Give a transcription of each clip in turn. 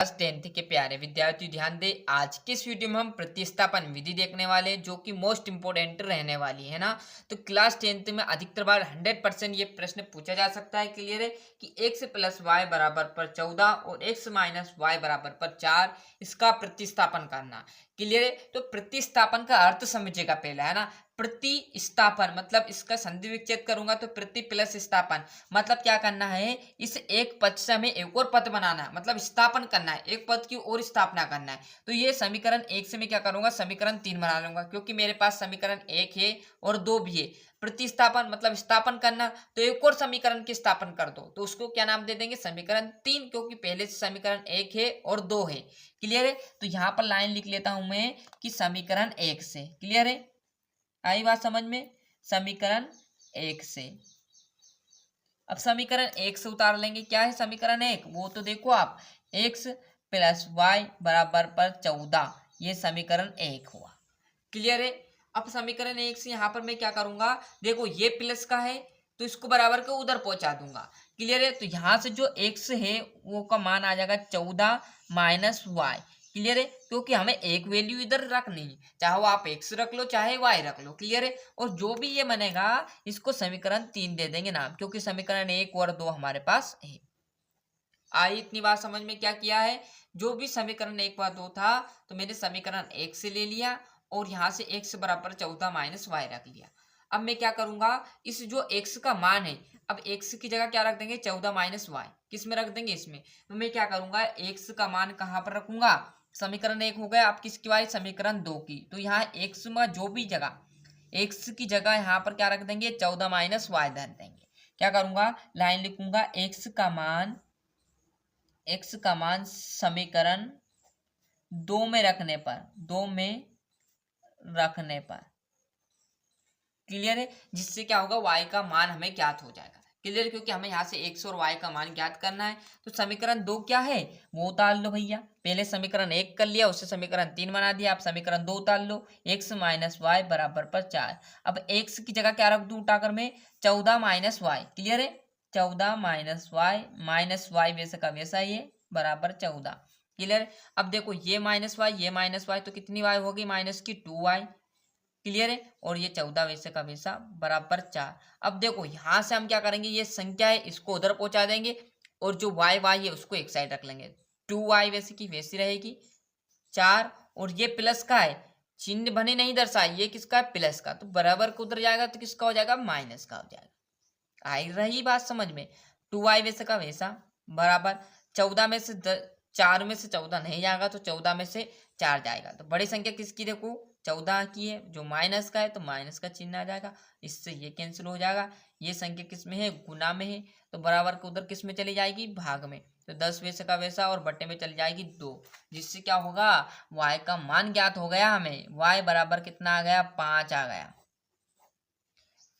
Class 10th के प्यारे विद्यार्थी ध्यान दें। आज के इस वीडियो में हम प्रतिस्थापन विधि देखने वाले हैं जो कि मोस्ट इंपोर्टेंट रहने वाली है ना। तो क्लास 10th में अधिकतर बार 100% ये प्रश्न पूछा जा सकता है। क्लियर है कि x प्लस वाई बराबर पर 14 और x माइनस वाई बराबर पर 4 इसका प्रतिस्थापन करना। क्लियर है। तो प्रतिस्थापन का अर्थ समझिएगा पहला, है ना। प्रतिस्थापन मतलब इसका संधि विच्छेद करूंगा तो प्रति प्लस स्थापन मतलब क्या करना है, इस एक पद से हमें एक और पद बनाना है, मतलब स्थापन करना है, एक पद की और स्थापना करना है। तो ये समीकरण एक से मैं क्या करूंगा, समीकरण 3 बना लूंगा क्योंकि मेरे पास समीकरण 1 है और 2 भी है। प्रतिस्थापन मतलब स्थापन करना, तो एक और समीकरण की स्थापन कर दो तो उसको क्या नाम दे देंगे, समीकरण 3, क्योंकि पहले से समीकरण 1 है और 2 है। क्लियर है। तो यहाँ पर लाइन लिख लेता हूं मैं कि समीकरण 1 से। क्लियर है, आई बात समझ में। समीकरण 1 से, अब समीकरण 1 से उतार लेंगे। क्या है समीकरण 1, वो तो देखो आप, x प्लस वाई बराबर पर 14, ये समीकरण 1 हुआ। क्लियर है। अब समीकरण 1 से यहाँ पर मैं क्या करूंगा, देखो ये प्लस का है तो इसको बराबर को उधर पहुंचा दूंगा। क्लियर है। तो यहाँ से जो x है वो का मान आ जाएगा 14 माइनस वाई। क्लियर है, क्योंकि हमें एक वैल्यू इधर रखनी है, चाहे वो आप x रख लो चाहे y रख लो। क्लियर है। और जो भी ये बनेगा इसको समीकरण 3 दे देंगे नाम, क्योंकि समीकरण 1 और 2 हमारे पास है। आई इतनी बात समझ में। क्या किया है, जो भी समीकरण 1 व 2 था तो मैंने समीकरण 1 से ले लिया और यहाँ से x बराबर 14 माइनस वाई रख लिया। अब मैं क्या करूंगा, इस जो x का मान है, अब x की जगह क्या रख देंगे, 14 माइनस वाई। किस में रख देंगे, इसमें। तो मैं क्या करूंगा, x का मान कहाँ पर रखूंगा, समीकरण 1 हो गया, अब किसकी वाई, समीकरण 2 की। तो यहाँ x में जो भी जगह, x की जगह यहाँ पर क्या रख देंगे, 14 माइनस वाई धर देंगे। क्या करूंगा, लाइन लिखूंगा, x का मान समीकरण 2 में रखने पर, 2 में रखने पर। क्लियर है, जिससे क्या होगा, y का मान हमें ज्ञात हो जाएगा। क्लियर, क्योंकि हमें यहाँ से x और y का मान ज्ञात करना है। तो समीकरण 2 क्या है वो उतार लो भैया, पहले समीकरण 1 कर लिया, उससे समीकरण 3 बना दिया, आप समीकरण 2 उतार लो, x माइनस वाई बराबर पर 4। अब x की जगह क्या रख दूं उठाकर मैं, 14 माइनस वाई। क्लियर है, 14 माइनस वाई वैसे का वैसा ही है बराबर 14। क्लियर। अब देखो ये माइनस वाई तो कितनी वाई होगी, माइनस की 2y। क्लियर है, और ये 14 वैसे का वैसा बराबर 4। अब देखो यहां से हम क्या करेंगे, ये संख्या है इसको उधर पहुंचा देंगे और जो y है उसको एक साइड रख लेंगे। 2y वैसे की वैसी रहेगी 4, और ये प्लस का है, चिन्ह बने नहीं दर्शाए, ये किसका है, प्लस का, तो बराबर को उधर जाएगा तो किसका हो जाएगा, माइनस का हो जाएगा। आई रही बात समझ में। 2y वैसे का वैसा बराबर 14 में से 4 में से 14 नहीं जाएगा तो 14 में से 4 जाएगा, तो बड़ी संख्या किसकी, देखो 14 की है, जो माइनस का है तो माइनस का चिन्ह आ जाएगा, इससे ये कैंसिल हो जाएगा। ये संख्या किस में है, गुना में है, तो बराबर को उधर किस में चली जाएगी, भाग में, तो 10 वैसे का वैसा और बट्टे में चली जाएगी 2, जिससे क्या होगा, y का मान ज्ञात हो गया हमें, y बराबर कितना आ गया, 5 आ गया।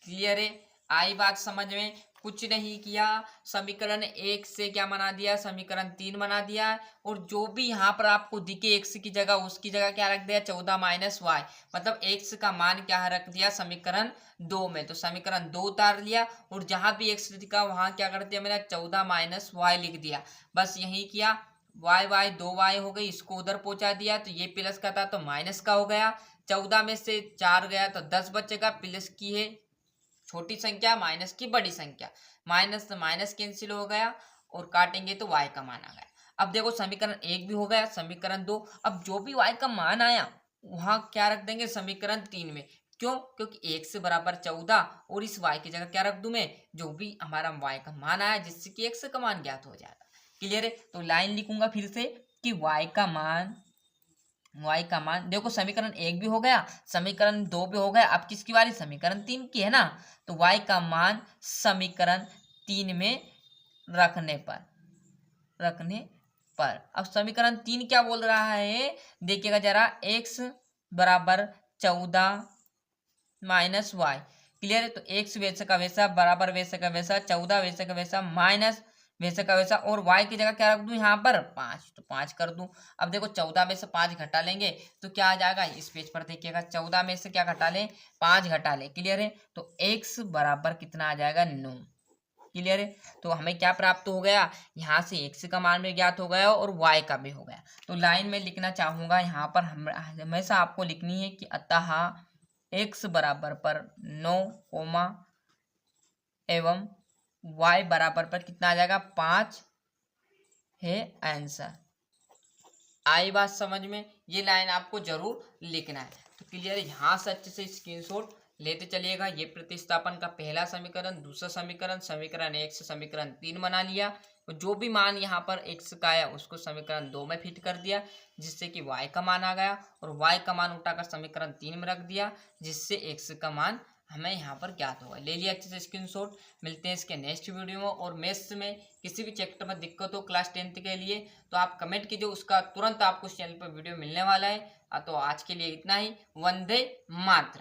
क्लियर है, आई बात समझ में। कुछ नहीं किया, समीकरण 1 से क्या बना दिया, समीकरण 3 बना दिया, और जो भी यहाँ पर आपको दिखे x की जगह, उसकी जगह क्या रख दिया, 14 माइनस वाई, मतलब x का मान क्या रख दिया समीकरण 2 में, तो समीकरण 2 उतार लिया, और जहां भी x दिखा वहां क्या कर दिया मैंने, 14 माइनस वाई लिख दिया। बस यही किया, y 2y हो गई, इसको उधर पहुंचा दिया, तो ये प्लस का था तो माइनस का हो गया, 14 में से 4 गया तो 10 बचेगा, प्लस की है छोटी संख्या, माइनस की बड़ी संख्या, माइनस तो माइनस कैंसिल हो गया और काटेंगे तो y का मान आ गया। अब देखो समीकरण 1 भी हो गया, समीकरण 2, अब जो भी y का मान आया वहां क्या रख देंगे, समीकरण 3 में। क्यों, क्योंकि 1 से बराबर 14 और इस y की जगह क्या रख दूं मैं, जो भी हमारा y का मान आया, जिससे कि x का मान ज्ञात हो जाएगा। क्लियर है, तो लाइन लिखूंगा फिर से कि y का मान देखो, समीकरण 1 भी हो गया, समीकरण 2 भी हो गया, अब किसकी बारी, समीकरण 3 की है ना, तो y का मान समीकरण 3 में रखने पर अब समीकरण 3 क्या बोल रहा है, देखिएगा जरा, x बराबर 14 माइनस वाई। क्लियर है, तो x वैसे का वैसा बराबर वैसे का वैसा, 14 वैसे का वैसा माइनस वैसे का वैसा, और y की जगह क्या रख दूं यहाँ पर, 5, तो 5 कर दूं। अब देखो 14 में से 5 घटा लेंगे तो क्या आ जाएगा, इस पेज पर देखिएगा, 14 में से क्या घटा लें, 5 घटा लें। क्लियर है, तो x बराबर कितना आ जाएगा, 9। क्लियर है। तो हमें क्या प्राप्त हो गया, यहाँ से x का मान भी ज्ञात हो गया और y का भी हो गया। तो लाइन में लिखना चाहूंगा यहाँ पर हमेशा आपको लिखनी है कि अतः x बराबर पर 9 कोमा एवं y बराबर पर कितना आ जाएगा 5 है आंसर। आई बात समझ में, ये लाइन आपको जरूर लिखना है। तो क्लियर है, यहाँ से अच्छे से स्क्रीनशॉट लेते चलिएगा। ये प्रतिस्थापन का पहला समीकरण, दूसरा समीकरण, समीकरण 1 से समीकरण 3 बना लिया। तो जो भी मान यहाँ पर x का आया उसको समीकरण 2 में फिट कर दिया, जिससे कि y का मान आ गया, और y का मान उठाकर समीकरण 3 में रख दिया, जिससे x का मान हमें यहाँ पर ज्ञात होगा। ले लिया अच्छे से स्क्रीनशॉट। मिलते हैं इसके नेक्स्ट वीडियो में। और मैथ्स में किसी भी चैप्टर में दिक्कत हो क्लास 10th के लिए तो आप कमेंट कीजिए, उसका तुरंत आपको इस चैनल पर वीडियो मिलने वाला है। तो आज के लिए इतना ही। वंदे मातरम।